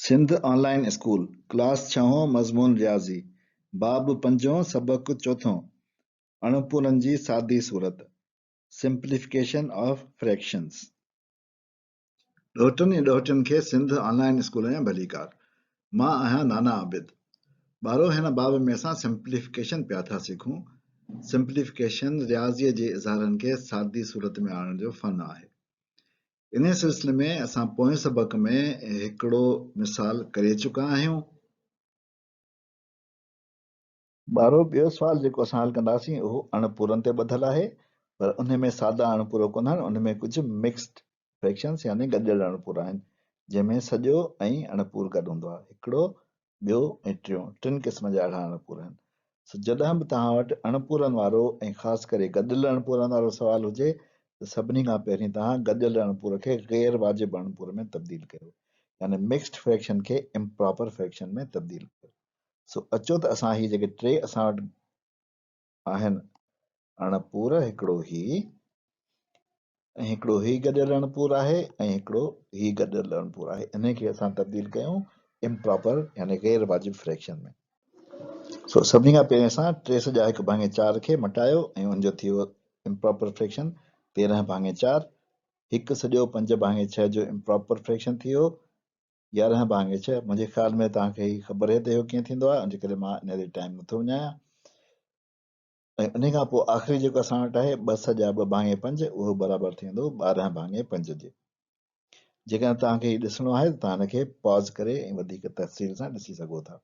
Sindh online school class छहों मज़मून रियाज़ी बाब पंजों सबक चौथों अणुपूरनि जी सादी सूरत सिंप्लीफिकेशन ऑफ फ्रैक्शंस। ॾोहटनि ऐं ॾोहटियुनि खे सिंध ऑनलाइन स्कूल में भलीकार। मां आहियां नाना आबिद। ॿारो हिन बाब में असां सिंप्लीफिकेशन पिया था सिखूं। सिंप्लीफिकेशन रियाज़ीअ जे इज़हारनि खे सादी सूरत में आणण जो फ़न आहे। इन सिलसिले में असां पोएं सबक में हिकिड़ो मिसाल करे चुका आहियूं। ॿारो ॿियो सुवाल जेको असां हल कंदासीं उहो अणपूरनि ते ॿधल आहे, पर उन में सादा अणपूरो कोन आहिनि, उन में कुझु मिक्स्ड फ्रैक्शंस यानी गॾियल अणपूर आहिनि, जंहिंमें सॼो ऐं अणपूर गॾु हूंदो आहे। हिकिड़ो, ॿियो ऐं टियों, टिनि क़िस्म जा अहिड़ा अणपूर आहिनि। जॾहिं बि तव्हां वटि अणपूरनि वारो ऐं ख़ासि करे गॾियल अणपूरनि वारो सुवाल हुजे त सभिनी खां पहिरीं तव्हां गॾियल अणपूर खे गैर वाजिब अणपूर में तब्दील कयो, यानी मिक्स्ड फ्रैक्शन खे इम्प्रॉपर फ्रैक्शन में तब्दील कयो। सो अचो त असां ही जेके टे असां वटि आहिनि अणपूर, हिकिड़ो ही ऐं हिकिड़ो ही गॾियल अणपूर आहे ऐं हिकिड़ो ही गॾियल अणपूर आहे, इन खे असां तब्दील कयूं इम्प्रॉपर यानी गैर वाजिब फ्रैक्शन में। सो सभिनी खां पहिरीं असां 3 सॼा 1/4 खे मटायो ऐं उनजो थी वियो इम्प्रॉपर फ्रैक्शन 13/4। 1 सॼो 5/6 जो इम्प्रॉपर फ्रैक्शन थी वियो 11/6। मुंहिंजे ख़्याल में तव्हांखे ही ख़बर आहे त इहो कीअं थींदो आहे, जंहिं करे मां इन ते टाइम नथो विञायां। ऐं उन खां पोइ आख़िरी जेको असां वटि आहे 2 सॼा 2/5, उहो बराबरि थींदो 12/5 जे। जेकॾहिं तव्हांखे ही ॾिसणो आहे त तव्हां हिनखे पॉज़ करे ऐं वधीक तफ़सील सां ॾिसी सघो था।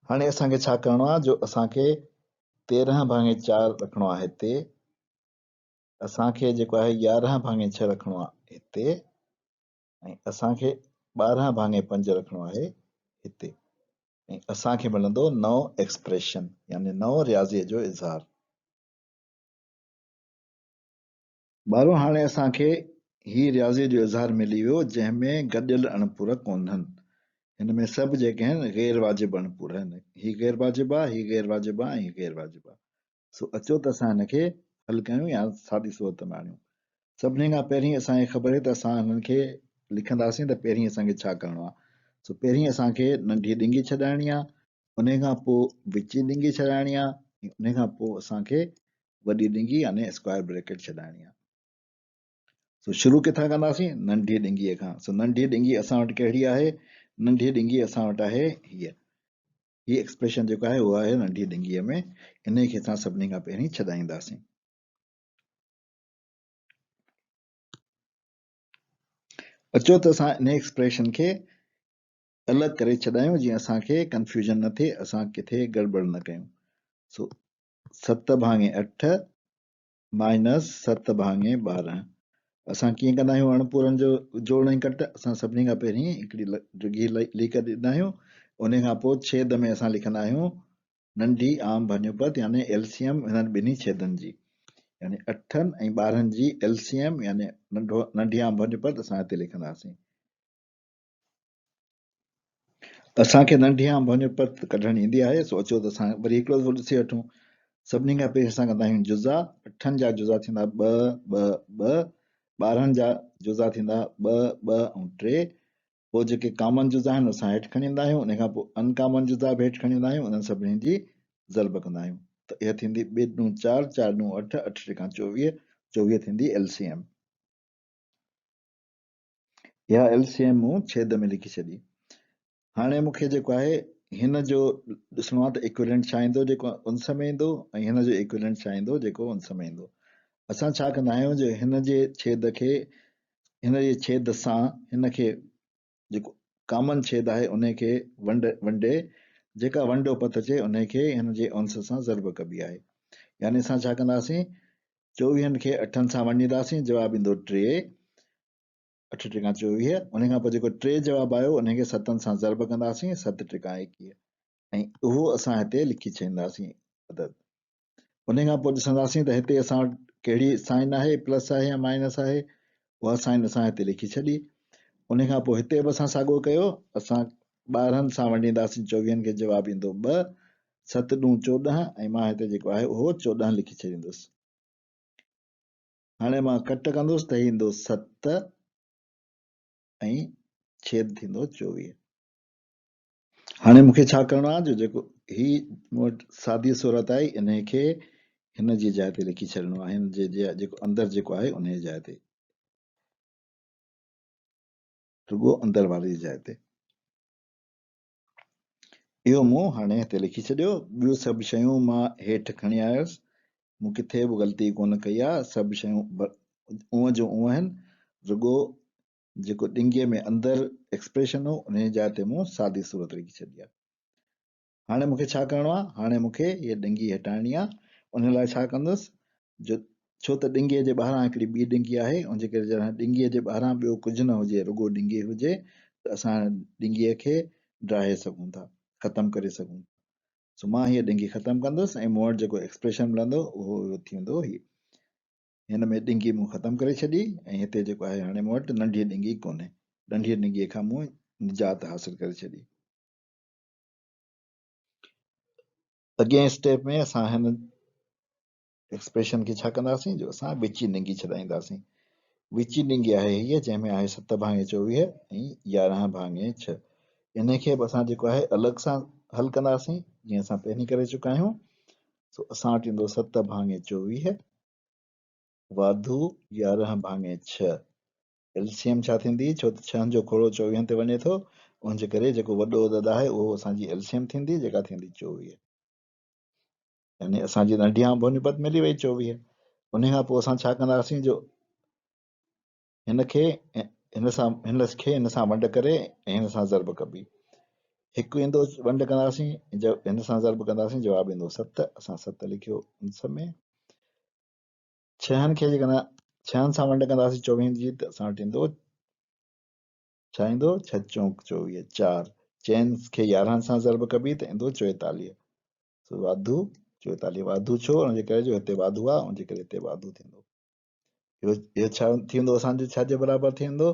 हाणे असांखे छा करिणो आहे, जो असांखे 13/4 रखिणो आहे हिते, असांखे जेको आहे 11/6 रखिणो आहे हिते, ऐं असांखे 12/5 रखिणो आहे हिते, ऐं असांखे मिलंदो नओं एक्सप्रेशन यानी नओं रियाज़ीअ जो इज़हार। ॿारो हाणे असांखे ही रियाज़ीअ जो इज़हार मिली वियो जंहिंमें गॾियल अणपूर कोन्हनि। हिन में सभु जेके आहिनि गैर वाजिब अणपूर आहिनि। ही गैर वाजिब आहे, ही गैर वाजिब आहे, ही गैर वाजिब आहे। सो अचो त असां हिनखे हल कयूं या सादी सूरत में आणियूं। सभिनी खां पहिरीं असांखे ख़बर आहे त असां हिननि खे लिखंदासीं त पहिरीं असांखे छा करिणो आहे। सो पहिरीं असांखे नंढी ॾिंगी छॾाइणी आहे, उन खां पोइ विची ॾिंगी छॾाइणी आहे, उन खां पोइ असांखे वॾी ॾिंगी यानी स्क्वायर ब्रैकेट छॾाइणी आहे। सो शुरू किथां कंदासीं, नंढी ॾिंगीअ खां। सो नंढी ॾिंगी असां वटि कहिड़ी आहे, नंढी ॾिंगी असां वटि आहे हीअ। ही एक्सप्रेशन जेको आहे उहो आहे नंढी ॾिंगीअ में, इन खे असां सभिनी खां पहिरीं छॾाईंदासीं। अचो त असां इन एक्सप्रेशन खे अलॻि करे छॾायूं जीअं असांखे कंफ्यूजन न थिए, असां किथे गड़बड़ न कयूं। सो 7/8 माइनस 7/12। असां कीअं कंदा आहियूं अणपूरनि जो जोड़ ऐं कट, असां सभिनी खां पहिरीं हिकिड़ी ॾिघी लिक ॾींदा आहियूं, उन खां पोइ छेद में असां लिखंदा आहियूं नंढी आम भञुपत यानी एलसीएम हिननि ॿिन्ही छेदनि जी, यानी 8 ऐं 12 जी एलसीएम यानी नंढी आम भञुपत असां हिते लिखंदासीं। असांखे नंढी आम भञुपत कढणु ईंदी आहे, सो अचो त असां वरी हिकिड़ो दफ़ो ॾिसी वठूं। सभिनी खां पहिरीं असां कंदा आहियूं जुज़ा। 8 जा जुज़ा थींदा 2 2 2, 12 जा जुज़ा थींदा 2 2 ऐं 3। पोइ जेके कॉमन जुज़ा आहिनि असां हेठि खणी ईंदा आहियूं, उन खां पोइ अनकॉमन जुज़ा बि हेठि खणी ईंदा आहियूं, उन्हनि सभिनी जी ज़ल्ब कंदा आहियूं। त इहा थींदी 2 × 4, 4 × 8, 8 × 24, 24 थींदी एलसीएम। इहा एलसीएम मूं छेद में लिखी छॾी। हाणे मूंखे जेको आहे हिन जो ॾिसणो आहे त इक्विवेलेंट छा ईंदो जेको उनस में ईंदो, ऐं हिन जो इक्विवेलेंट छा ईंदो जेको उनस में ईंदो। असां छा कंदा आहियूं, जो हिन जे छेद खे हिन जे छेद सां हिन खे जेको कॉमन छेद आहे उन खे वंडे जेका वंडो पत अचे उन खे हिन जे उनस सां ज़र्ब कबी आहे। यानी असां छा कंदासीं, 24 खे 8 सां वंडींदासीं, जवाबु ईंदो 3, 8 × 24। उन खां पोइ जेको 3 जवाबु आयो उन खे 7 सां ज़र्ब कंदासीं, 7 × 21, ऐं उहो असां हिते लिखी छॾींदासीं अदद। उन खां पोइ ॾिसंदासीं त हिते असां वटि कहिड़ी साइन आहे, प्लस आहे या माइनस आहे, उहा साइन असां हिते लिखी छॾी। उन खां पोइ हिते बि असां साॻियो कयो, असां 12 सां वंडींदासीं 24 खे, जवाबु ईंदो 2, 7 × 14, ऐं मां हिते जेको आहे उहो 14 लिखी छॾींदुसि। हाणे मां कट कंदुसि त ईंदो 7 ऐं छेद थींदो 24। हाणे मूंखे छा करिणो आहे जो जेको ही मूं वटि सादी सूरत आहे इन खे हिन जी जाइ ते लिखी छॾिणो आहे, हिन जे जेको अंदरि जेको आहे उन जी जाइ ते, रुॻो अंदरि वारी जी जाइ ते। इहो मूं हाणे हिते लिखी छॾियो। ॿियूं सभु शयूं मां हेठि खणी आयुसि, मूं किथे बि ग़लती कोन कई आहे, सभु शयूं उअं जो उअं आहिनि, रुॻो जेको ॾिंगीअ में अंदरि एक्सप्रेशन हो उन जी जाइ ते मूं सादी सूरत लिखी छॾी आहे। हाणे मूंखे छा करिणो आहे, हाणे मूंखे हीअ ॾिंगी हटाइणी आहे। उन लाइ छा कंदुसि, जो छो त ॾिंगीअ जे ॿाहिरां हिकिड़ी ॿी ॾिंगी आहे, उन जे करे जॾहिं ॾिंगीअ जे ॿाहिरां ॿियो कुझु न हुजे, रुॻो ॾिंगी हुजे, त असां ॾिंगीअ खे ड्राहे सघूं था, ख़तमु करे सघूं। सो मां हीअ ॾिंगी ख़तमु कंदुसि ऐं मूं वटि जेको एक्सप्रेशन मिलंदो उहो थींदो ही। हिन में ॾिंगी मूं ख़तमु करे छॾी ऐं हिते जेको आहे हाणे मूं वटि नंढी ॾिंगी कोन्हे, नंढी ॾिंगीअ खां मूं निजात हासिल करे छॾी। अॻिए स्टेप में असां हिन एक्सप्रेशन खे छा कंदासीं, जो असां विची ॾिंगी छॾाईंदासीं। विची ॾिंगी आहे हीअ जंहिंमें आहे 7 भाङे 24 ऐं 11 भाङे 6। इन खे बि असां जेको आहे अलॻि सां हल कंदासीं, जीअं असां पहिरीं करे चुका आहियूं। सो असां वटि ईंदो 7 भाङे 24 वाधू 11 भाङे 6। एलसीएम छा थींदी, छो त 6 जो खोड़ो 24 ते वञे थो, उनजे करे जेको वॾो अदद आहे उहो असांजी एलसीएम थींदी, जेका थींदी 24। यानी असांजी नंढी आं भोनिपत मिली वई 24। उन खां पोइ असां छा कंदासीं, जो हिन खे हिन सां वंड करे ऐं हिन सां ज़र्ब कबी। हिकु ईंदो वंड कंदासीं, हिन सां ज़र्ब कंदासीं, जवाबु ईंदो 7। असां 7 लिखियो उन में। छहनि खे जेकॾहिं 6 सां वंड कंदासीं 24 जी, त असां वटि ईंदो छा ईंदो, 6 चौक 24 4। 6 खे 11 सां ज़र्ब कबी त ईंदो 44। सो वाधू 44। वाधू छो, हुनजे करे जो हिते वाधू आहे, उनजे करे हिते वाधू थींदो। इहो छा थींदो, असांजो छाजे बराबरि थींदो,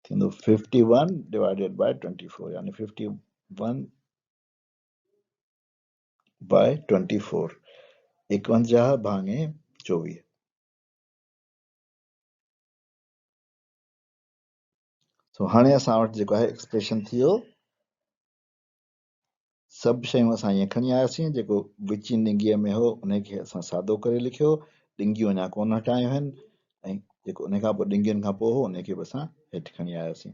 थींदो 51 डिवाइडेड बाय 24, यानी 51 बाय 24, 51 भाङे 24। सो हाणे असां वटि जेको आहे एक्सप्रेशन थी वियो। सभु शयूं असां ईअं खणी आयासीं, जेको विची ॾिंगीअ में हो उनखे असां सादो करे लिखियो, ॾिंगियूं अञा कोन हटायूं आहिनि, ऐं जेको उन खां पोइ ॾिंगियुनि खां पोइ हो उनखे बि असां हेठि खणी आयासीं।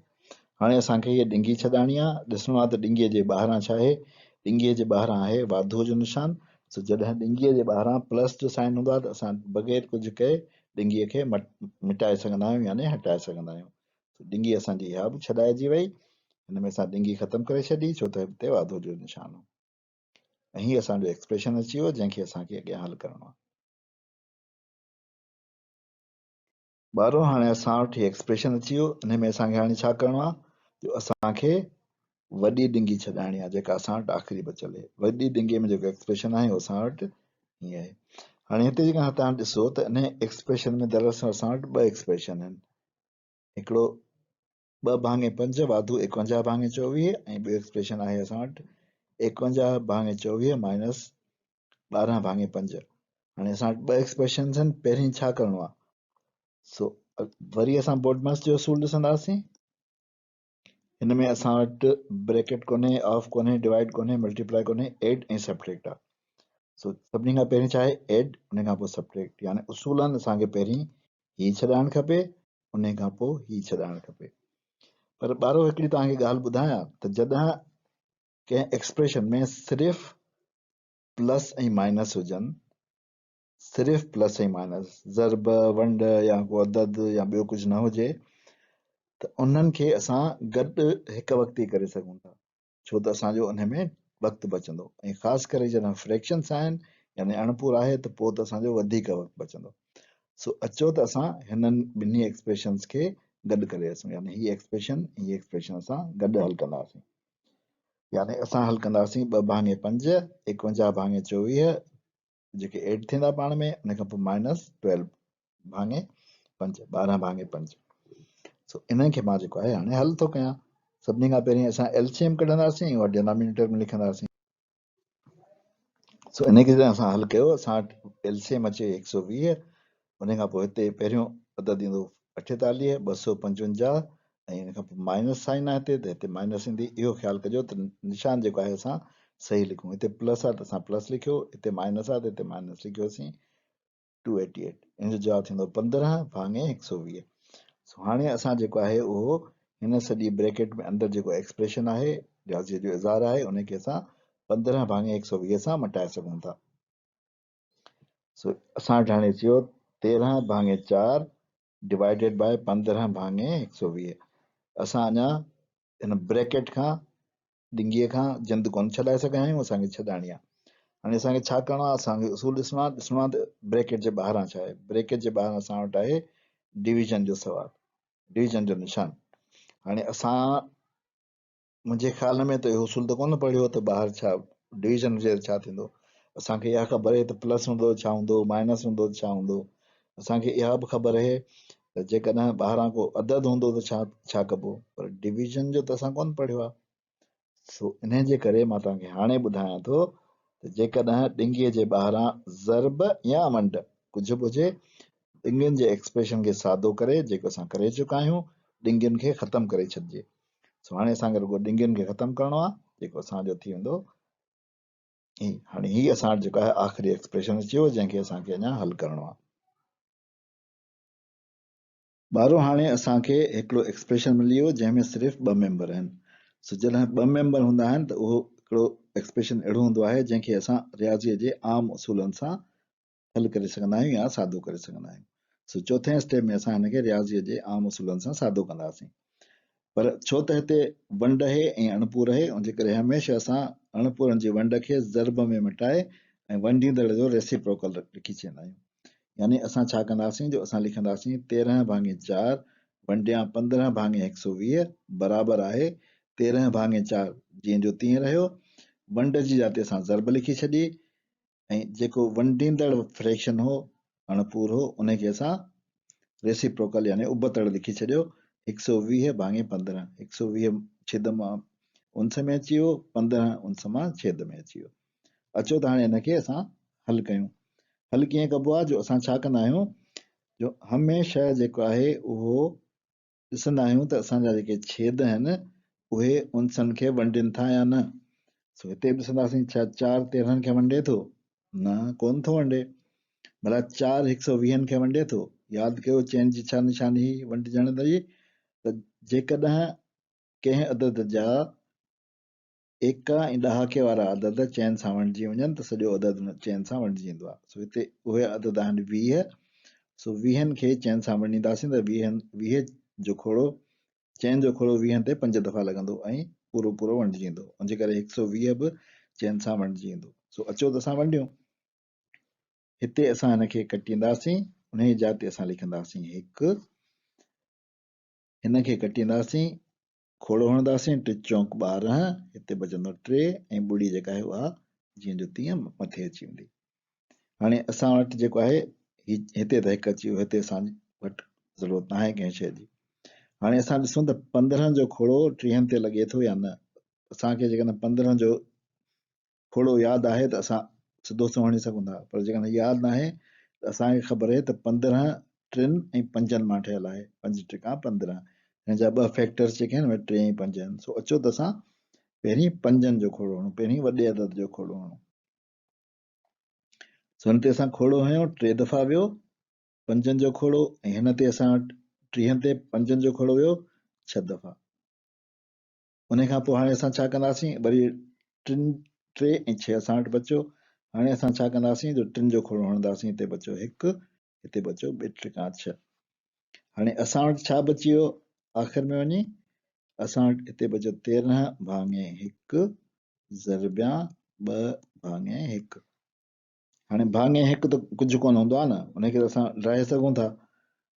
हाणे असांखे हीअ ॾिंगी छॾाइणी आहे। ॾिसणो आहे त ॾिंगीअ जे ॿाहिरां छा आहे, ॾिंगीअ जे ॿाहिरां आहे वाधूअ जो निशान। सो जॾहिं ॾिंगीअ जे ॿाहिरां प्लस जो साइन हूंदो आहे, त असां बग़ैर कुझु कए ॾिंगीअ खे मिटाए सघंदा आहियूं, यानी हटाए सघंदा आहियूं। ॾिंगी असांजी इहा बि छॾाइजी वई। हिन में असां ॾिंगी ख़तमु करे छॾी, छो त हिते वाधूअ जो निशान हो। ऐं हीअ असांजो एक्सप्रेशन अची वियो, जंहिंखे असांखे अॻियां हल करिणो आहे। ॿारहों, हाणे असां वटि एक्सप्रेशन अची वियो। हिन में असांखे हाणे छा करिणो आहे, जो असांखे वॾी ॾिंगी छॾाइणी आहे, जेका असां वटि आख़िरी बचियल आहे। वॾी ॾिंगीअ में जेको एक्सप्रेशन आहे उहो असां वटि हीअं आहे। हाणे हिते जेका तव्हां ॾिसो त इन एक्सप्रेशन में दरअसल असां वटि ॿ एक्सप्रेशन आहिनि। हिकिड़ो 2 भाङे 5 वाधू 51 भाङे 24, ऐं ॿियो एक्सप्रेशन आहे असां वटि 51 भाङे 24 माइनस 12 भाङे 5। हाणे असां वटि ॿ एक्सप्रेशन आहिनि। पहिरीं छा करिणो आहे, सो वरी असां बोडमास जो असूल ॾिसंदासीं। हिन में असां वटि ब्रैकेट कोन्हे, ऑफ कोन्हे, डिवाइड कोन्हे, मल्टीप्लाई कोन्हे, एड ऐं सब्ट्रैक्ट आहे। सो सभिनी खां पहिरीं छा आहे, एड, उन खां पोइ सब्ट्रैक्ट। यानी उसूलन असांखे पहिरीं ही छॾाइणु खपे, उन खां पोइ ही छॾाइणु खपे। पर ॿारो हिकिड़ी तव्हांखे ॻाल्हि ॿुधायां, त जॾहिं कंहिं एक्सप्रेशन में सिर्फ़ प्लस ऐं माइनस हुजनि, सिर्फ़ प्लस ऐं माइनस, ज़र्ब, वंड या को अदद या ॿियो कुझु न हुजे, त उन्हनि खे असां गॾु हिकु वक़्तु ई करे सघूं था, छो त असांजो उन में वक़्तु बचंदो। ऐं ख़ासि करे जॾहिं फ्रैक्शन्स आहिनि, यानी अणपूर आहे, त पोइ त असांजो वधीक वक़्तु बचंदो। सो अचो त असां हिननि ॿिन्ही एक्सप्रेशन्स खे गॾु करे असूं, यानी हीअ एक्सप्रेशन असां गॾु हल कंदासीं। यानी असां हल कंदासीं 2 भाङे 5 51 भाङे 24, जेके एड थींदा पाण में, उन खां पोइ माइनस 12 भाङे 5, 12 भाङे 5। सो इन्हनि खे मां जेको आहे हाणे हल थो कयां। सभिनी खां पहिरीं असां एलसीएम कढंदासीं और डिनोमिनेटर में लिखंदासीं। सो इन खे जॾहिं असां हल कयो, असां वटि एलसीएम अचे 120, उन खां पोइ हिते पहिरियों अदद ईंदो 48, 255 ऐं हिन खां पोइ माइनस साइन आहे हिते, त हिते माइनस ईंदी। इहो ख़्यालु कजो त निशान जेको आहे असां सही लिखूं। हिते प्लस आहे त असां प्लस लिखियो, हिते माइनस आहे त हिते माइनस लिखियोसीं। 288 इन जो जवाबु थींदो 15 भाङे 120। सो हाणे असां जेको आहे उहो हिन सॼी ब्रैकेट में अंदरि जेको एक्सप्रेशन आहे रियाज़ीअ जो इज़ार आहे उनखे असां 15 भाङे 120 सां मटाए सघूं था। सो असां वटि हाणे अची वियो 13 भाङे 4 डिवाइडेड बाय 15 भाङे 120। असां अञा हिन ब्रैकेट खां ॾिंगीअ खां जिंद कोन छॾाए सघिया आहियूं, असांखे छॾाइणी आहे। हाणे असांखे छा करिणो आहे, असांखे उसूल ॾिसणो आहे त ब्रैकेट जे ॿाहिरां छा आहे। ब्रैकेट जे ॿाहिरां असां वटि आहे डिवीजन जो सवाल, डिवीजन जो निशान। हाणे असां मुंहिंजे ख़्याल में त इहो उसूल त कोन पढ़ियो त ॿाहिरि छा डिवीजन हुजे त छा थींदो। असांखे इहा ख़बर आहे त प्लस हूंदो छा हूंदो, माइनस हूंदो त छा हूंदो। असांखे इहा बि ख़बर आहे त जेकॾहिं ॿाहिरां को अदद हूंदो त छा कबो, पर डिवीजन जो त असां कोन पढ़ियो आहे। सो इन जे करे मां तव्हांखे हाणे ॿुधायां थो त जेकॾहिं ॾिंगीअ जे ॿाहिरां ज़र्ब या वंड कुझु बि हुजे, ॾिंगियुनि जे एक्सप्रेशन खे सादो करे, जेको असां करे चुका आहियूं, ॾिंगियुनि खे ख़तमु करे छॾिजे। सो हाणे असांखे रुॻो ॾिंगियुनि खे ख़तमु करिणो आहे, जेको असांजो थी वेंदो हाणे हीउ असां वटि जेको आहे आख़िरी एक्सप्रेशन अची वियो जंहिंखे असांखे अञा हल करिणो आहे। ॿारहों हाणे असांखे हिकिड़ो एक्सप्रेशन मिली वियो जंहिंमें सिर्फ़ु ॿ मेंबर आहिनि। सो जॾहिं ॿ मेंबर हूंदा आहिनि त उहो हिकिड़ो एक्सप्रेशन अहिड़ो हूंदो आहे जंहिंखे असां रियाज़ीअ जे आम उसूलनि सां हल करे सघंदा आहियूं या सादो करे सघंदा आहियूं। सो चोथे स्टेप में असां हिनखे रियाज़ीअ जे आम उसूलनि सां सादो कंदासीं। पर छो त हिते वंड आहे ऐं अणपूर आहे, उनजे करे हमेशह असां अणपूरनि जी वंड खे ज़र्ब में मटाए ऐं वंडींदड़ जो रेसिप्रोकल लिखी छॾींदा आहियूं। यानी असां छा कंदासीं, जो असां लिखंदासीं 13 भाङे 4 वंडिया 15 भाङे 120 बराबरि आहे 13 भाङे 4 जीअं जो तीअं रहियो। वंड जी जाते असां ज़र्ब लिखी छॾी ऐं जेको वंडींदड़ फ्रैक्शन हो अणपूर हो उनखे असां रेसिप्रोकल यानी उबतड़ लिखी छॾियो 120 भाङे 15। 120 छिद मां उंस में अची वियो, 15 उंस मां छेद में अची वियो। अचो त हाणे हिनखे असां हल कयूं। हल कीअं कबो आहे, जो असां छा कंदा आहियूं, जो हमेशह जेको आहे उहो ॾिसंदा आहियूं त असांजा जेके छेद आहिनि उहे उंसनि खे वंडिनि था या न। सो हिते बि ॾिसंदासीं छा 4 13 खे वंडे थो, न कोन थो वंडे। भला 4 120 खे वंडे थो। यादि कयो चैन जी छा निशानी वंडिजण जी, त जेकॾहिं कंहिं अदद जा एका ऐं ॾहाके वारा अदद चैन सां वंडिजी वञनि त सॼो अदद चैन सां वंडिजी वेंदो आहे। सो हिते उहे अदद आहिनि 20। सो 20 खे चैन सां वंडींदासीं त 20 जो खोड़ो चैन जो खोड़ो 20 ते 5 दफ़ा लॻंदो ऐं पूरो पूरो वंडिजी वेंदो। उनजे करे 120 बि चैन सां वंडिजी वेंदो। सो अचो त असां वंडियूं। हिते असां हिनखे कटींदासीं, उन जी जाइ ते असां लिखंदासीं 1, हिनखे कटींदासीं, खोड़ो हणंदासीं 3 चौक 12, हिते बचंदो 3 ऐं ॿुड़ी जेका आहे उहा जीअं जो तीअं मथे अची वेंदी। हाणे असां वटि जेको आहे हिते त 1 अची वियो, हिते असां वटि ज़रूरत न आहे कंहिं शइ जी। हाणे असां ॾिसूं त 15 जो खोड़ो 30 ते लॻे थो या न। असांखे जेकॾहिं 15 जो खोड़ो यादि आहे त असां सिधो सो हणी सघूं था, पर जेकॾहिं यादि न आहे त असांखे ख़बर आहे त 15 3 ऐं 5 मां ठहियल आहे, 5 टिका 15। हिन जा 2 फैक्टर्स जेके आहिनि उहे 3 ऐं 5 आहिनि। सो अचो त असां पहिरीं 5 जो खोड़ो हणूं, पहिरीं वॾे अदद जो खोड़ो हणूं। सो हिन ते असां खोड़ो हयो 3 दफ़ा वियो 5 जो खोड़ो, ऐं हिन ते असां 30 ते 5 जो खोड़ो वियो 6 दफ़ा। उन खां पोइ हाणे असां छा कंदासीं, वरी 3 ऐं 6 असां वटि बचियो। हाणे असां छा कंदासीं, जो 3 जो खोड़ो हणंदासीं, हिते बचियो 1, हिते बचियो 2 टिका 6। हाणे असां वटि छा बची वियो आख़िर में वञी, असां वटि हिते बचियो 13 भाङे 1 ज़रबिया 2 भाङे 1। हाणे भाङे 1 त कुझु कोन हूंदो आहे न, उनखे असां ड्राए सघूं था।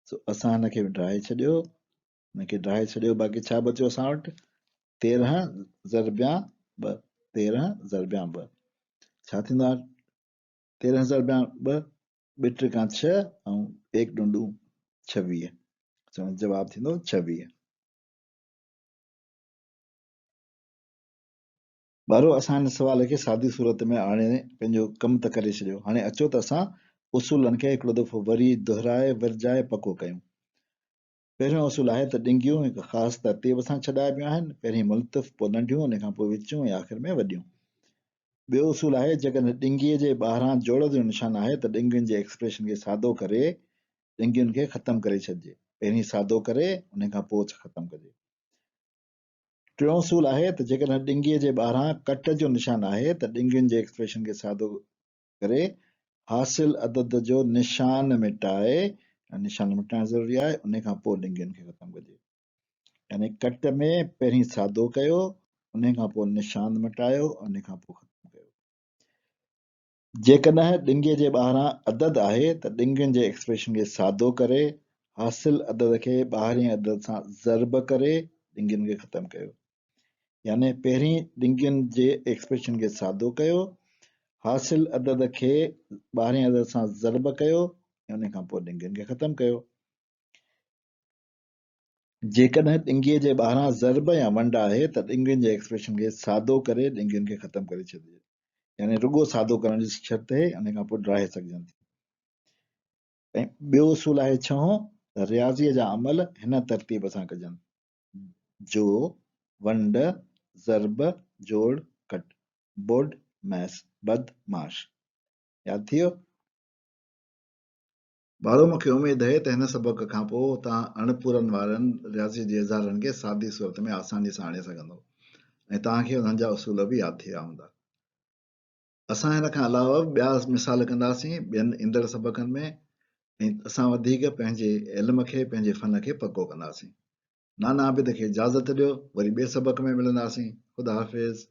सो असां हिनखे ड्राए छॾियो, हिनखे ड्राए छॾियो, बाक़ी छा बचियो असां वटि 13 ज़रबिया 2, 13 ज़रबिया 2 छा थींदो आहे 13 ज़रबिया 2, 2 टिका 6 ऐं 1 डूंडू 26। जवाबु थींदो 26। ॿारो असां हिन सुवाल खे सादी सूरत में हाणे पंहिंजो कमु त करे छॾियो। हाणे अचो त असां उसूलनि खे हिकिड़ो दफ़ो वरी दुहिराए विरजाए पको कयूं। पहिरियों उसूल आहे त ॾिंगियूं हिकु ख़ासि तरतीब सां छॾाइबियूं आहिनि, पहिरीं मुल्तफ़, पोइ नंढियूं, उन खां पोइ विचूं ऐं आख़िर में वॾियूं। ॿियो उसूल आहे जेकॾहिं ॾिंगीअ जे ॿाहिरां जोड़ जो निशान आहे त ॾिंगियुनि जे एक्सप्रेशन खे सादो करे ॾिंगियुनि खे ख़तमु करे छॾिजे। पहिरीं सादो करे उन खां पोइ ख़तमु कजे। टियों उसूल आहे त जेकॾहिं ॾिंगीअ जे ॿाहिरां कट जो निशान आहे त ॾिंगियुनि जे एक्सप्रेशन खे सादो करे हासिल अदद जो निशान मिटाए, निशान मिटाइण ज़रूरी आहे, उन खां पोइ ॾिंगियुनि खे ख़तमु कजे। यानी कट में पहिरीं सादो कयो, उन खां पोइ निशान मिटायो, उन खां पोइ ख़तमु कयो। जेकॾहिं ॾिंगीअ जे ॿाहिरां अदद आहे त ॾिंगियुनि जे एक्सप्रेशन खे सादो करे हासिल अदद खे ॿाहिरीं अदद सां ज़र्ब करे ॾिंगियुनि खे ख़तमु कयो। यानी पहिरीं ॾिंगियुनि जे एक्सप्रेशन खे सादो कयो, हासिल अदद खे ॿाहिरीं अदद सां ज़र्ब कयो ऐं उन खां पोइ ॾिंगियुनि खे ख़तमु कयो। जेकॾहिं ॾिंगीअ जे ॿाहिरां ज़र्ब या वंड आहे त ॾिंगियुनि जे एक्सप्रेशन खे सादो करे ॾिंगियुनि खे ख़तमु करे छॾिजे। यानी रुॻो सादो करण जी शर्त आहे, उन खां पोइ ड्राहे सघजनि थी। ऐं ॿियो उसूल आहे छहों त रियाज़ीअ जा अमल हिन तरतीब सां कजनि: जो, वंड, ज़र्ब, जोड़, कट, बोड, मैस, बद, माश। याद थी वियो? ॿारो मूंखे उमेद आहे त हिन सबक खां पोइ तव्हां अणपूरनि वारनि रियाज़ी जे इज़हारनि खे सादी सूरत में आसानी सां आणे सघंदव ऐं तव्हांखे उन्हनि जा उसूल बि यादि थी विया हूंदा। असां हिन खां अलावा ॿिया मिसाल कंदासीं ॿियनि ईंदड़ सबकनि में, ऐं असां वधीक पंहिंजे इल्म खे, पंहिंजे फ़न खे पको कंदासीं। नाना आबिद खे इजाज़त ॾियो, वरी ॿिए सबक में मिलंदासीं। ख़ुदा हाफ़िज़।